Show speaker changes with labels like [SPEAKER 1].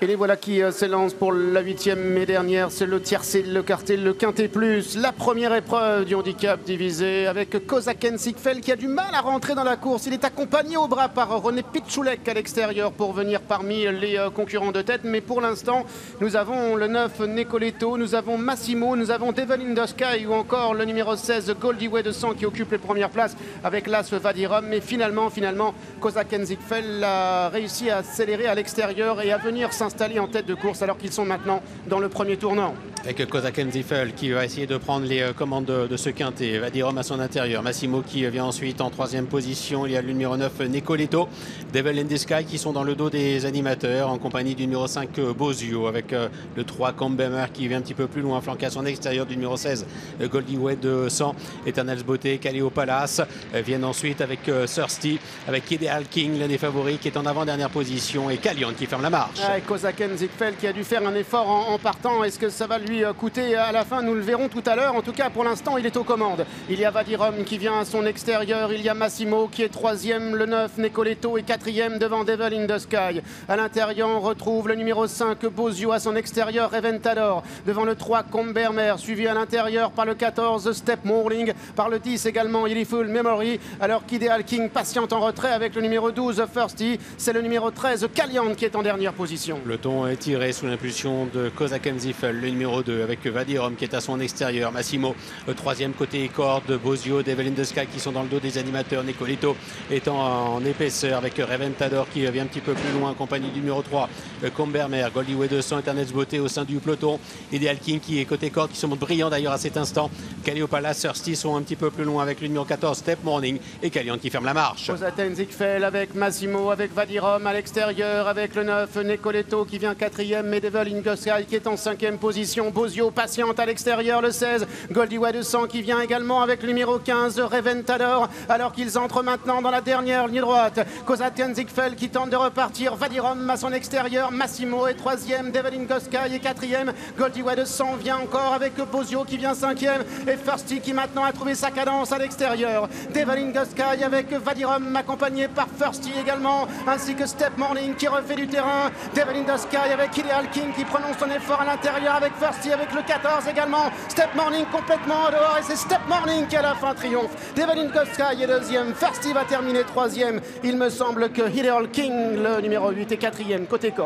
[SPEAKER 1] Et les voilà qui s'élancent pour la 8e et dernière. C'est le tiercé, le quarté, le quintet plus. La première épreuve du handicap divisé avec Kozaken Sigfeld qui a du mal à rentrer dans la course. Il est accompagné au bras par René Pitchoulek à l'extérieur pour venir parmi les concurrents de tête. Mais pour l'instant, nous avons le 9 Nicoletto, nous avons Massimo, nous avons Devil in the Sky ou encore le numéro 16 Goldie Way de 100 qui occupe les premières places avec l'As Vadirom. Mais finalement, Kozaken Sigfeld a réussi à accélérer à l'extérieur et à venir s'installer en tête de course alors qu'ils sont maintenant dans le premier tournant.
[SPEAKER 2] Avec Kozaken Sigfeld qui va essayer de prendre les commandes de ce quintet. Vadirom à son intérieur. Massimo qui vient ensuite en 3e position. Il y a le numéro 9 Nicoletto. Devil in the Sky qui sont dans le dos des animateurs en compagnie du numéro 5 Bozio avec le 3 Combemer qui vient un petit peu plus loin flanqué à son extérieur du numéro 16 Goldie Way de 100. Eternals Beauté, Caleo Palace viennent ensuite avec Thirsty, avec Ideal King, l'un des favoris qui est en avant-dernière position et Calion qui ferme la marche.
[SPEAKER 1] Kozaken Sigfeld qui a dû faire un effort en partant. Est-ce que ça va lui coûter à la fin? Nous le verrons tout à l'heure. En tout cas, pour l'instant, il est aux commandes. Il y a Vadirom qui vient à son extérieur. Il y a Massimo qui est 3e, le 9 Nicoletto est 4e devant Devil in the Sky. À l'intérieur, on retrouve le numéro 5 Bozio à son extérieur, Reventador devant le 3 Combermer, suivi à l'intérieur par le 14 Step Morning, par le 10 également Illyful Memory, alors qu'Ideal King patiente en retrait avec le numéro 12 Thirsty. C'est le numéro 13 Calian qui est en dernière position.
[SPEAKER 2] Le ton est tiré sous l'impulsion de Kozaken Sigfeld, le numéro 2 avec Vadirom qui est à son extérieur. Massimo, le 3e côté corde, Bozio, Devil in the Sky qui sont dans le dos des animateurs. Nicoletto étant en épaisseur avec Reventador qui vient un petit peu plus loin en compagnie du numéro 3 Combermer, Goldie Way 200, Eternals Beauté au sein du peloton. Ideal King qui est côté corde qui se montre brillant d'ailleurs à cet instant. Caleo Palace, Thirsty sont un petit peu plus loin avec le numéro 14 Step Morning et Calion qui ferme la marche.
[SPEAKER 1] Kozaken Sigfeld avec Massimo, avec Vadirom à l'extérieur, avec le 9 Nicoletto qui vient 4e et Devil in the Sky qui est en 5e position. Bozio patiente à l'extérieur, le 16 Goldie Way 200 qui vient également avec le numéro 15 Reventador alors qu'ils entrent maintenant dans la dernière ligne droite. Kozaken Sigfeld qui tente de repartir, Vadirom à son extérieur, Massimo est 3e, Devil in the Sky est 4e, Goldie Way 200 vient encore avec Bozio qui vient 5e et Thirsty qui maintenant a trouvé sa cadence à l'extérieur. Devil in the Sky avec Vadirom accompagné par Thirsty également, ainsi que Step Morning qui refait du terrain. Devil in the Sky avec Ideal King qui prononce son effort à l'intérieur avec Thirsty, avec le 14 également. Step Morning complètement en dehors et c'est Step Morning qui à la fin triomphe. Devil in the Sky est 2e, Thirsty va terminer 3e. Il me semble que Ideal King, le numéro 8, est 4e côté corps.